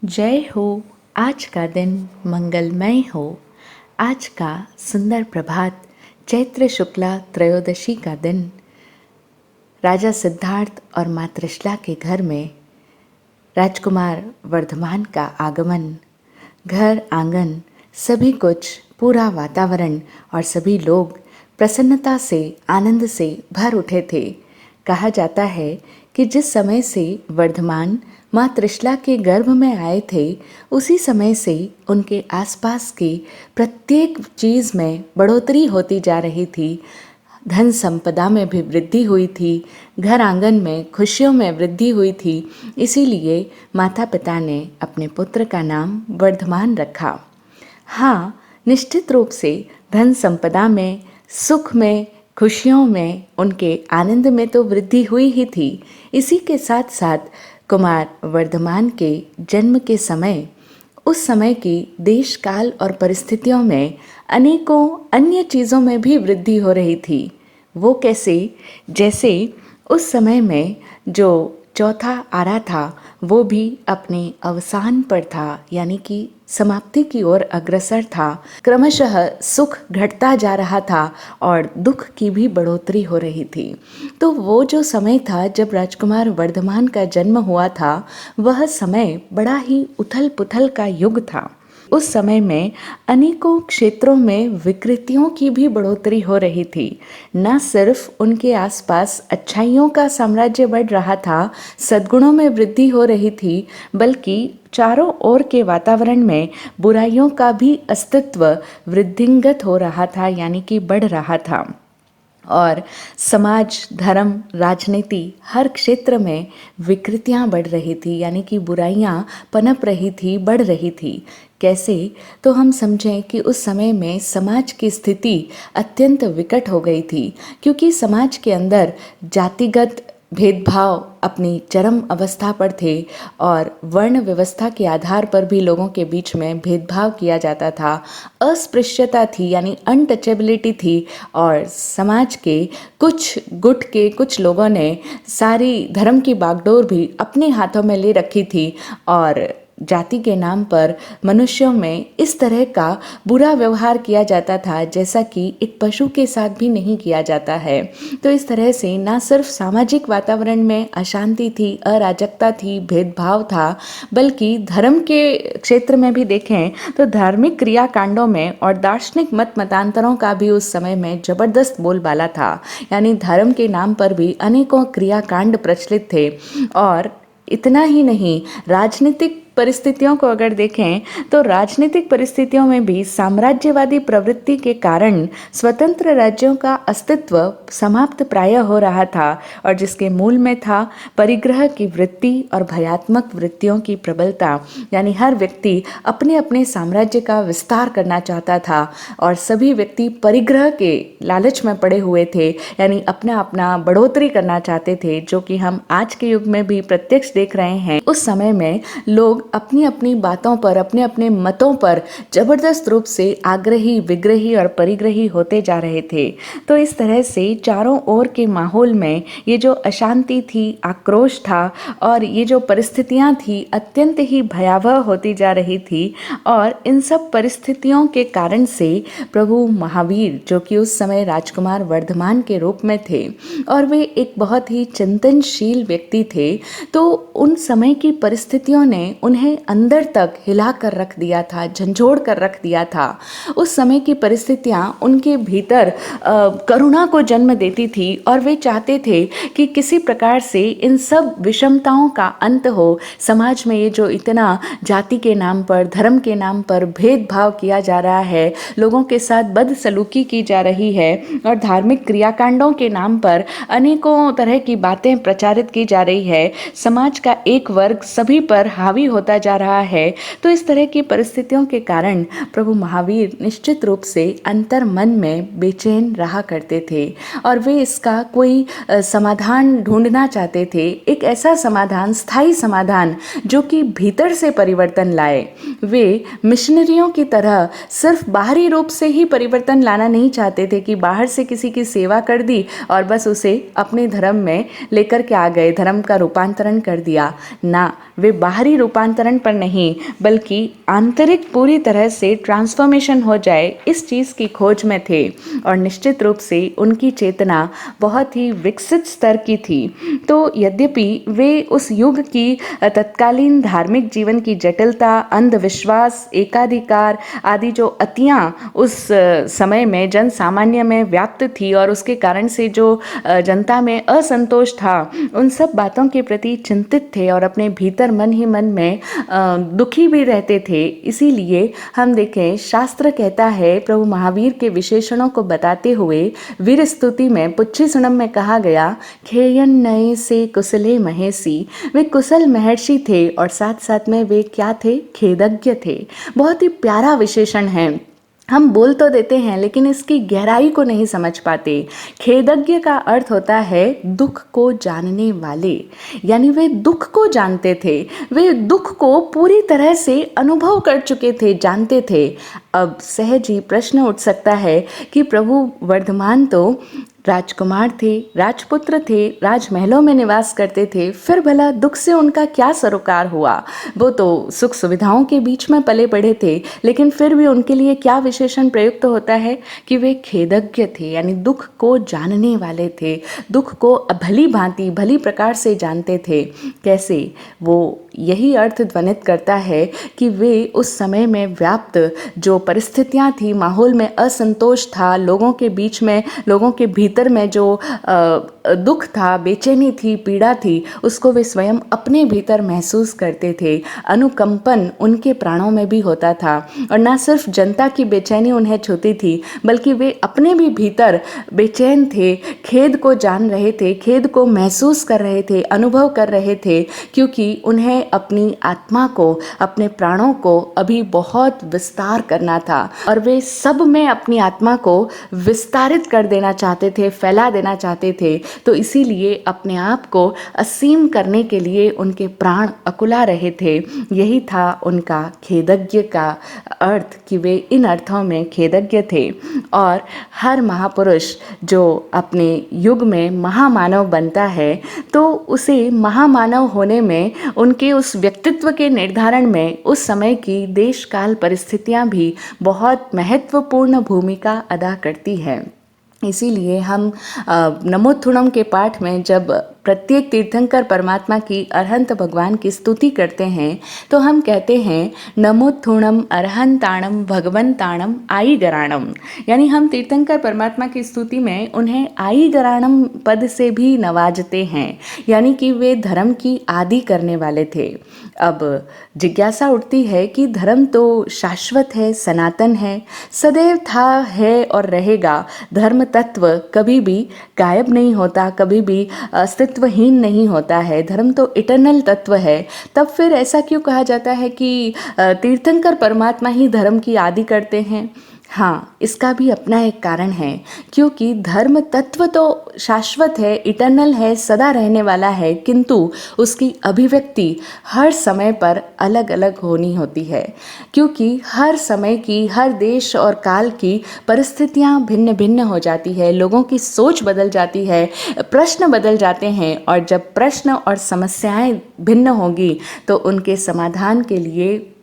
जय हो। आज का दिन मंगलमय हो। आज का सुंदर प्रभात चैत्र शुक्ला त्रयोदशी का दिन राजा सिद्धार्थ और माँ त्रिशला के घर में राजकुमार वर्धमान का आगमन। घर आंगन सभी कुछ, पूरा वातावरण और सभी लोग प्रसन्नता से, आनंद से भर उठे थे। कहा जाता है कि जिस समय से वर्धमान माँ त्रिशला के गर्भ में आए थे, उसी समय से उनके आसपास की प्रत्येक चीज़ में बढ़ोतरी होती जा रही थी। धन संपदा में भी वृद्धि हुई थी, घर आंगन में खुशियों में वृद्धि हुई थी। इसीलिए माता पिता ने अपने पुत्र का नाम वर्धमान रखा। हाँ, निश्चित रूप से धन संपदा में, सुख में, खुशियों में, उनके आनंद में तो वृद्धि हुई ही थी। इसी के साथ साथ कुमार वर्धमान के जन्म के समय, उस समय की देश काल और परिस्थितियों में अनेकों अन्य चीज़ों में भी वृद्धि हो रही थी। वो कैसे? जैसे उस समय में जो चौथा आरा था वो भी अपने अवसान पर था, यानी कि समाप्ति की ओर अग्रसर था। क्रमशः सुख घटता जा रहा था और दुख की भी बढ़ोतरी हो रही थी। तो वो जो समय था जब राजकुमार वर्धमान का जन्म हुआ था, वह समय बड़ा ही उथल पुथल का युग था। उस समय में अनेकों क्षेत्रों में विकृतियों की भी बढ़ोतरी हो रही थी। न सिर्फ उनके आसपास अच्छाइयों का साम्राज्य बढ़ रहा था, सद्गुणों में वृद्धि हो रही थी, बल्कि चारों ओर के वातावरण में बुराइयों का भी अस्तित्व वृद्धिंगत हो रहा था, यानी कि बढ़ रहा था। और समाज, धर्म, राजनीति, हर क्षेत्र में विकृतियां बढ़ रही थी, यानी कि बुराइयां पनप रही थी, बढ़ रही थी। कैसे? तो हम समझें कि उस समय में समाज की स्थिति अत्यंत विकट हो गई थी, क्योंकि समाज के अंदर जातिगत भेदभाव अपनी चरम अवस्था पर थे और वर्ण व्यवस्था के आधार पर भी लोगों के बीच में भेदभाव किया जाता था। अस्पृश्यता थी, यानी अनटचेबिलिटी थी, और समाज के कुछ गुट के कुछ लोगों ने सारी धर्म की बागडोर भी अपने हाथों में ले रखी थी और जाति के नाम पर मनुष्यों में इस तरह का बुरा व्यवहार किया जाता था जैसा कि एक पशु के साथ भी नहीं किया जाता है। तो इस तरह से न सिर्फ सामाजिक वातावरण में अशांति थी, अराजकता थी, भेदभाव था, बल्कि धर्म के क्षेत्र में भी देखें तो धार्मिक क्रियाकांडों में और दार्शनिक मत मतांतरों का भी उस समय में जबरदस्त बोलबाला था। यानी धर्म के नाम पर भी अनेकों क्रियाकांड प्रचलित थे। और इतना ही नहीं, राजनीतिक परिस्थितियों को अगर देखें तो राजनीतिक परिस्थितियों में भी साम्राज्यवादी प्रवृत्ति के कारण स्वतंत्र राज्यों का अस्तित्व समाप्त प्राय हो रहा था, और जिसके मूल में था परिग्रह की वृत्ति और भयात्मक वृत्तियों की प्रबलता। यानी हर व्यक्ति अपने अपने साम्राज्य का विस्तार करना चाहता था और सभी व्यक्ति परिग्रह के लालच में पड़े हुए थे, यानी अपना अपना बढ़ोतरी करना चाहते थे, जो कि हम आज के युग में भी प्रत्यक्ष देख रहे हैं। उस समय में लोग अपनी अपनी बातों पर, अपने अपने मतों पर जबरदस्त रूप से आग्रही, विग्रही और परिग्रही होते जा रहे थे। तो इस तरह से चारों ओर के माहौल में ये जो अशांति थी, आक्रोश था और ये जो परिस्थितियां थी अत्यंत ही भयावह होती जा रही थी। और इन सब परिस्थितियों के कारण से प्रभु महावीर, जो कि उस समय राजकुमार वर्धमान के रूप में थे और वे एक बहुत ही चिंतनशील व्यक्ति थे, तो उन समय की परिस्थितियों ने उन्हें अंदर तक हिला कर रख दिया था, झंझोड़ कर रख दिया था। उस समय की परिस्थितियां उनके भीतर करुणा को जन्म देती थी और वे चाहते थे कि किसी प्रकार से इन सब विषमताओं का अंत हो। समाज में ये जो इतना जाति के नाम पर, धर्म के नाम पर भेदभाव किया जा रहा है, लोगों के साथ बदसलूकी की जा रही है और धार्मिक क्रियाकांडों के नाम पर अनेकों तरह की बातें प्रचारित की जा रही है, समाज का एक वर्ग सभी पर हावी होता जा रहा है। तो इस तरह की परिस्थितियों के कारण प्रभु महावीर निश्चित रूप से अंतर मन में बेचैन रहा करते थे और वे इसका कोई समाधान ढूंढना चाहते थे, एक ऐसा समाधान, स्थायी समाधान जो कि भीतर से परिवर्तन लाए। वे मिशनरियों की तरह सिर्फ बाहरी रूप से ही परिवर्तन लाना नहीं चाहते थे कि बाहर से किसी की सेवा कर दी और बस उसे अपने धर्म में लेकर के आ गए, धर्म का रूपांतरण कर दिया। ना, वे बाहरी रूपांतरण रूपांतरण पर नहीं, बल्कि आंतरिक पूरी तरह से ट्रांसफॉर्मेशन हो जाए, इस चीज़ की खोज में थे। और निश्चित रूप से उनकी चेतना बहुत ही विकसित स्तर की थी। तो यद्यपि वे उस युग की तत्कालीन धार्मिक जीवन की जटिलता, अंधविश्वास, एकाधिकार आदि जो अतियाँ उस समय में जन सामान्य में व्याप्त थी और उसके कारण से जो जनता में असंतोष था, उन सब बातों के प्रति चिंतित थे और अपने भीतर मन ही मन में दुखी भी रहते थे। इसीलिए हम देखें, शास्त्र कहता है, प्रभु महावीर के विशेषणों को बताते हुए वीर स्तुति में पुच्छिसुणम में कहा गया, खेयन नये से कुशले महेशी। वे कुशल महर्षि थे और साथ साथ में वे क्या थे? खेदज्ञ थे। बहुत ही प्यारा विशेषण है। हम बोल तो देते हैं लेकिन इसकी गहराई को नहीं समझ पाते। खेदज्ञ का अर्थ होता है दुख को जानने वाले, यानी वे दुख को जानते थे, वे दुख को पूरी तरह से अनुभव कर चुके थे, जानते थे। अब सहज ही प्रश्न उठ सकता है कि प्रभु वर्धमान तो राजकुमार थे, राजपुत्र थे, राजमहलों में निवास करते थे, फिर भला दुख से उनका क्या सरोकार हुआ? वो तो सुख सुविधाओं के बीच में पले बढ़े थे, लेकिन फिर भी उनके लिए क्या विशेषण प्रयुक्त होता है कि वे खेदज्ञ थे, यानी दुख को जानने वाले थे, दुख को भली भांति भली प्रकार से जानते थे। कैसे? वो यही अर्थ ध्वनित करता है कि वे उस समय में व्याप्त जो परिस्थितियां थी, माहौल में असंतोष था, लोगों के बीच में, लोगों के भीतर में जो दुख था, बेचैनी थी, पीड़ा थी, उसको वे स्वयं अपने भीतर महसूस करते थे। अनुकंपन उनके प्राणों में भी होता था और न सिर्फ जनता की बेचैनी उन्हें छूती थी, बल्कि वे अपने भी भीतर बेचैन थे, खेद को जान रहे थे, खेद को महसूस कर रहे थे, अनुभव कर रहे थे, क्योंकि उन्हें अपनी आत्मा को, अपने प्राणों को अभी बहुत विस्तार करना था और वे सब में अपनी आत्मा को विस्तारित कर देना चाहते थे, फैला देना चाहते थे। तो इसीलिए अपने आप को असीम करने के लिए उनके प्राण अकुला रहे थे। यही था उनका खेदज्ञ का अर्थ, कि वे इन अर्थों में खेदज्ञ थे। और हर महापुरुष जो अपने युग में महामानव बनता है, तो उसे महामानव होने में, उनके उस व्यक्तित्व के निर्धारण में उस समय की देश काल परिस्थितियां भी बहुत महत्वपूर्ण भूमिका अदा करती है। इसीलिए हम नमोत्थुणम के पाठ में जब प्रत्येक तीर्थंकर परमात्मा की अरहंत भगवान की स्तुति करते हैं, तो हम कहते हैं नमोत्थुणम अरहंताणम भगवंताणम आई गराणम, यानी हम तीर्थंकर परमात्मा की स्तुति में उन्हें आई गराणम पद से भी नवाजते हैं, यानी कि वे धर्म की आदि करने वाले थे। अब जिज्ञासा उठती है कि धर्म तो शाश्वत है, सनातन है, सदैव था, है और रहेगा। धर्म तत्व कभी भी गायब नहीं होता, कभी भी अस्तित्वहीन नहीं होता है, धर्म तो इटर्नल तत्व है। तब फिर ऐसा क्यों कहा जाता है कि तीर्थंकर परमात्मा ही धर्म की आदि करते हैं? हाँ, इसका भी अपना एक कारण है, क्योंकि धर्म तत्व तो शाश्वत है, इटर्नल है, सदा रहने वाला है, किंतु उसकी अभिव्यक्ति हर समय पर अलग अलग होनी होती है, क्योंकि हर समय की, हर देश और काल की परिस्थितियाँ भिन्न भिन्न हो जाती है, लोगों की सोच बदल जाती है, प्रश्न बदल जाते हैं, और जब प्रश्न और समस्याएं भिन्न होंगी तो उनके समाधान के लिए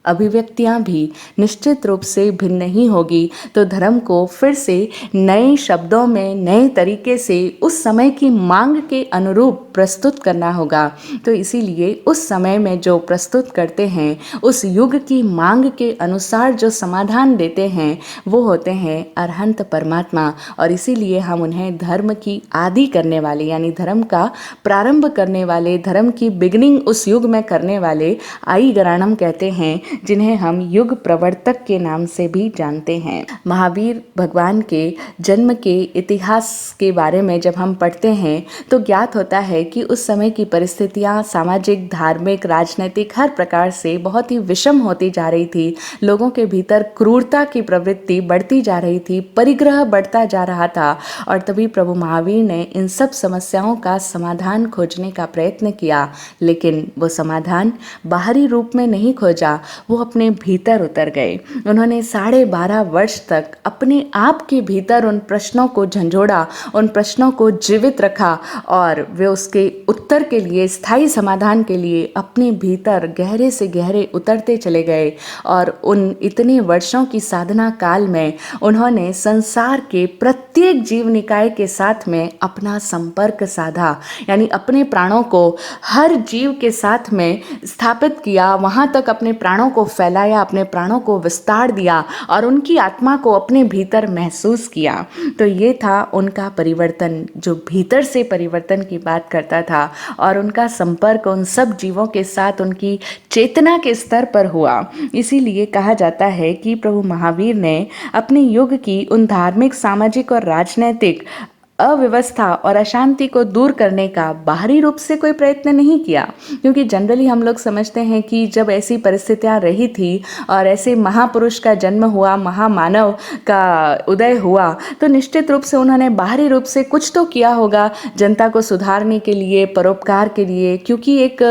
अभिव्यक्तियाँ भी निश्चित रूप से भिन्न ही होगी। तो धर्म को फिर से नए शब्दों में, नए तरीके से उस समय की मांग के अनुरूप प्रस्तुत करना होगा। तो इसीलिए उस समय में जो प्रस्तुत करते हैं, उस युग की मांग के अनुसार जो समाधान देते हैं, वो होते हैं अरहंत परमात्मा। और इसीलिए हम उन्हें धर्म की आदि करने वाले, यानी धर्म का प्रारंभ करने वाले, धर्म की बिगनिंग उस युग में करने वाले आई गराणम कहते हैं, जिन्हें हम युग प्रवर्तक के नाम से भी जानते हैं। महावीर भगवान के जन्म के इतिहास के बारे में जब हम पढ़ते हैं तो ज्ञात होता है कि उस समय की परिस्थितियां सामाजिक, धार्मिक, राजनीतिक हर प्रकार से बहुत ही विषम होती जा रही थी। लोगों के भीतर क्रूरता की प्रवृत्ति बढ़ती जा रही थी, परिग्रह बढ़ता जा रहा था। और तभी प्रभु महावीर ने इन सब समस्याओं का समाधान खोजने का प्रयत्न किया, लेकिन वो समाधान बाहरी रूप में नहीं खोजा, वो अपने भीतर उतर गए। उन्होंने 12.5 वर्ष तक अपने आप के भीतर उन प्रश्नों को झंझोड़ा, उन प्रश्नों को जीवित रखा और वे उसके उत्तर के लिए, स्थायी समाधान के लिए अपने भीतर गहरे से गहरे उतरते चले गए। और उन इतने वर्षों की साधना काल में उन्होंने संसार के प्रत्येक जीव निकाय के साथ में अपना संपर्क साधा, यानी अपने प्राणों को हर जीव के साथ में स्थापित किया, वहाँ तक अपने प्राणों को फैलाया, अपने प्राणों को विस्तार दिया और उनकी आत्मा को अपने भीतर महसूस किया। तो ये था उनका परिवर्तन, जो भीतर से परिवर्तन की बात करता था। और उनका संपर्क उन सब जीवों के साथ उनकी चेतना के स्तर पर हुआ। इसीलिए कहा जाता है कि प्रभु महावीर ने अपने युग की उन धार्मिक, सामाजिक और राजनैतिक अव्यवस्था और अशांति को दूर करने का बाहरी रूप से कोई प्रयत्न नहीं किया, क्योंकि जनरली हम लोग समझते हैं कि जब ऐसी परिस्थितियां रही थी और ऐसे महापुरुष का जन्म हुआ, महामानव का उदय हुआ, तो निश्चित रूप से उन्होंने बाहरी रूप से कुछ तो किया होगा जनता को सुधारने के लिए, परोपकार के लिए। क्योंकि एक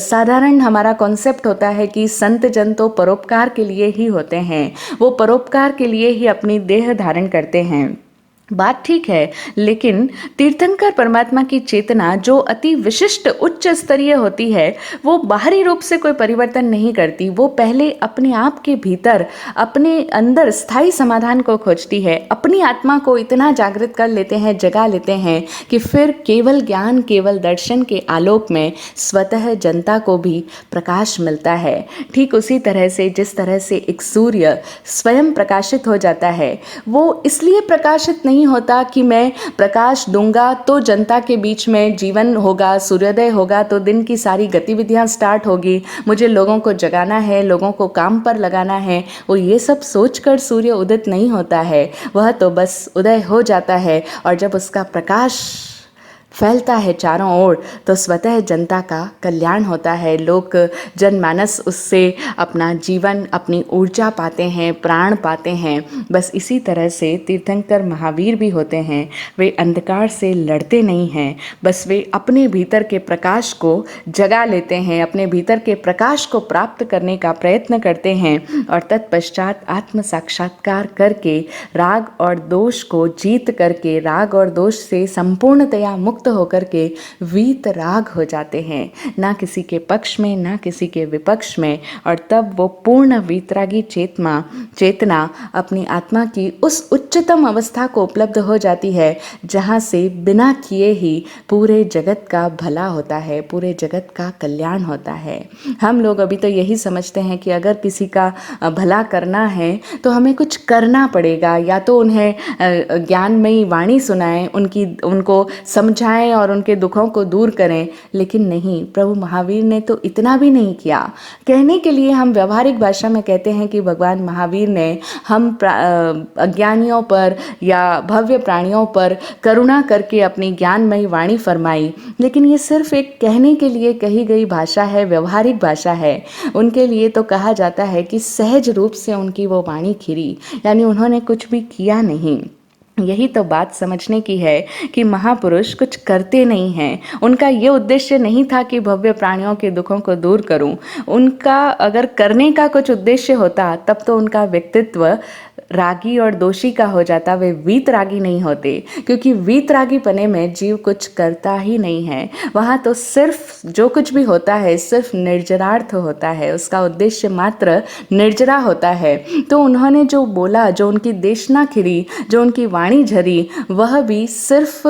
साधारण हमारा कॉन्सेप्ट होता है कि संत जन तो परोपकार के लिए ही होते हैं, वो परोपकार के लिए ही अपनी देह धारण करते हैं। बात ठीक है, लेकिन तीर्थंकर परमात्मा की चेतना जो अति विशिष्ट उच्च स्तरीय होती है, वो बाहरी रूप से कोई परिवर्तन नहीं करती। वो पहले अपने आप के भीतर, अपने अंदर स्थायी समाधान को खोजती है, अपनी आत्मा को इतना जागृत कर लेते हैं, जगा लेते हैं कि फिर केवल ज्ञान, केवल दर्शन के आलोक में स्वतः जनता को भी प्रकाश मिलता है। ठीक उसी तरह से जिस तरह से एक सूर्य स्वयं प्रकाशित हो जाता है, वो इसलिए प्रकाशित नहीं होता कि मैं प्रकाश दूंगा तो जनता के बीच में जीवन होगा, सूर्योदय होगा तो दिन की सारी गतिविधियां स्टार्ट होगी, मुझे लोगों को जगाना है, लोगों को काम पर लगाना है। वो ये सब सोचकर सूर्य उदित नहीं होता है, वह तो बस उदय हो जाता है। और जब उसका प्रकाश फैलता है चारों ओर, तो स्वतः जनता का कल्याण होता है। लोग, जनमानस उससे अपना जीवन, अपनी ऊर्जा पाते हैं, प्राण पाते हैं। बस इसी तरह से तीर्थंकर महावीर भी होते हैं। वे अंधकार से लड़ते नहीं हैं, बस वे अपने भीतर के प्रकाश को जगा लेते हैं, अपने भीतर के प्रकाश को प्राप्त करने का प्रयत्न करते हैं और तत्पश्चात आत्म साक्षात्कार करके राग और दोष को जीत करके, राग और दोष से संपूर्णतया मुक्त होकर के वीत राग हो जाते हैं, ना किसी के पक्ष में, ना किसी के विपक्ष में। और तब वो पूर्ण वीतरागी चेतना अपनी आत्मा की उस उच्चतम अवस्था को उपलब्ध हो जाती है, जहाँ से बिना किए ही पूरे जगत का भला होता है, पूरे जगत का कल्याण होता है। हम लोग अभी तो यही समझते हैं कि अगर किसी का भला करना है तो हमें कुछ करना पड़ेगा, या तो उन्हें ज्ञानमयी वाणी सुनाएं, उनको समझाएं और उनके दुखों को दूर करें। लेकिन नहीं, प्रभु महावीर ने तो इतना भी नहीं किया। कहने के लिए हम व्यवहारिक भाषा में कहते हैं कि भगवान महावीर ने हम अज्ञानियों पर या भव्य प्राणियों पर करुणा करके अपनी ज्ञानमयी वाणी फरमाई, लेकिन ये सिर्फ एक कहने के लिए कही गई भाषा है, व्यवहारिक भाषा है। उनके लिए तो कहा जाता है कि सहज रूप से उनकी वो वाणी खिरी, यानी उन्होंने कुछ भी किया नहीं। यही तो बात समझने की है कि महापुरुष कुछ करते नहीं हैं। उनका ये उद्देश्य नहीं था कि भव्य प्राणियों के दुखों को दूर करूं। उनका अगर करने का कुछ उद्देश्य होता तब तो उनका व्यक्तित्व रागी और दोषी का हो जाता, वे वीतरागी नहीं होते। क्योंकि वीतरागी पने में जीव कुछ करता ही नहीं है, वहाँ तो सिर्फ जो कुछ भी होता है सिर्फ निर्जरार्थ होता है, उसका उद्देश्य मात्र निर्जरा होता है। तो उन्होंने जो बोला, जो उनकी देशना खिरी, जो उनकी वाणी झरी, वह भी सिर्फ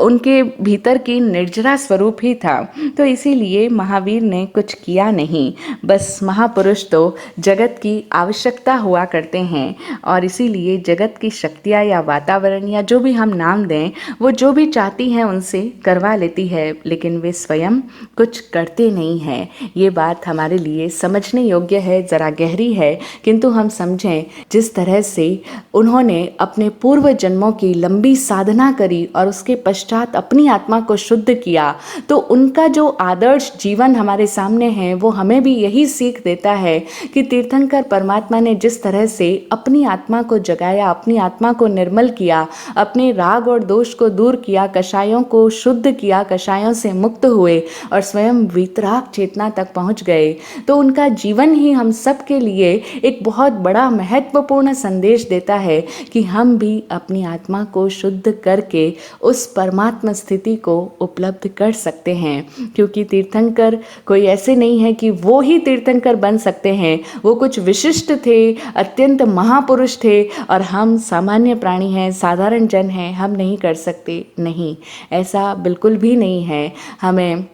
उनके भीतर की निर्जरा स्वरूप ही था। तो इसीलिए महावीर ने कुछ किया नहीं, बस महापुरुष तो जगत की आवश्यकता हुआ करते हैं और इसीलिए जगत की शक्तियाँ या वातावरण या जो भी हम नाम दें, वो जो भी चाहती हैं उनसे करवा लेती है, लेकिन वे स्वयं कुछ करते नहीं हैं। ये बात हमारे लिए समझने योग्य है, ज़रा गहरी है, किंतु हम समझें जिस तरह से उन्होंने अपने पूर्व जन्मों की लंबी साधना करी और उसके पश्चात अपनी आत्मा को शुद्ध किया, तो उनका जो आदर्श जीवन हमारे सामने है वो हमें भी यही सीख देता है कि तीर्थंकर परमात्मा ने जिस तरह से अपनी आत्मा आत्मा को जगाया, अपनी आत्मा को निर्मल किया, अपने राग और दोष को दूर किया, कषायों को शुद्ध किया, कषायों से मुक्त हुए और स्वयं वीतराग चेतना तक पहुंच गए, तो उनका जीवन ही हम सब के लिए एक बहुत बड़ा महत्वपूर्ण संदेश देता है कि हम भी अपनी आत्मा को शुद्ध करके उस परमात्मा स्थिति को उपलब्ध कर सकते हैं। क्योंकि तीर्थंकर कोई ऐसे नहीं है कि वो ही तीर्थंकर बन सकते हैं, वो कुछ विशिष्ट थे, अत्यंत महापुरुष थे, और हम सामान्य प्राणी हैं, साधारण जन हैं, हम नहीं कर सकते। नहीं, ऐसा बिल्कुल भी नहीं है। हमें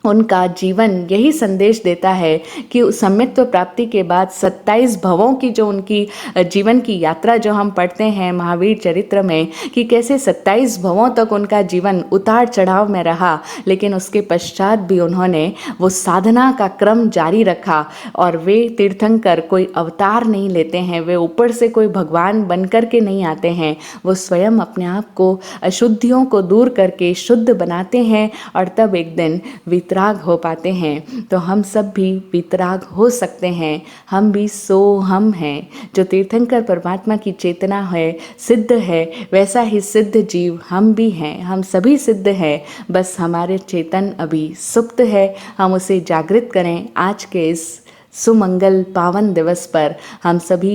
उनका जीवन यही संदेश देता है कि सम्मित्व प्राप्ति के बाद 27 भवों की जो उनकी जीवन की यात्रा जो हम पढ़ते हैं महावीर चरित्र में, कि कैसे 27 भवों तक उनका जीवन उतार चढ़ाव में रहा, लेकिन उसके पश्चात भी उन्होंने वो साधना का क्रम जारी रखा। और वे तीर्थंकर कोई अवतार नहीं लेते हैं, वे ऊपर से कोई भगवान बन कर के नहीं आते हैं, वो स्वयं अपने आप को अशुद्धियों को दूर करके शुद्ध बनाते हैं और तब एक दिन वितराग हो पाते हैं। तो हम सब भी वितराग हो सकते हैं, हम भी सो हम हैं। जो तीर्थंकर परमात्मा की चेतना है, सिद्ध है, वैसा ही सिद्ध जीव हम भी हैं, हम सभी सिद्ध हैं, बस हमारे चेतन अभी सुप्त है। हम उसे जागृत करें। आज के इस सुमंगल पावन दिवस पर हम सभी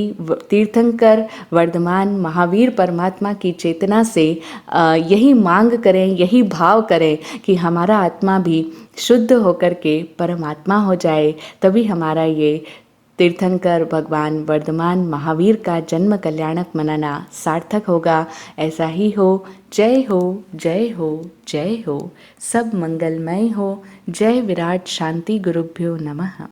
तीर्थंकर वर्धमान महावीर परमात्मा की चेतना से यही मांग करें, यही भाव करें कि हमारा आत्मा भी शुद्ध होकर के परमात्मा हो जाए। तभी हमारा ये तीर्थंकर भगवान वर्धमान महावीर का जन्म कल्याणक मनाना सार्थक होगा। ऐसा ही हो। जय हो, जय हो, जय हो। सब मंगलमय हो। जय विराट शांति गुरुभ्यो नमः।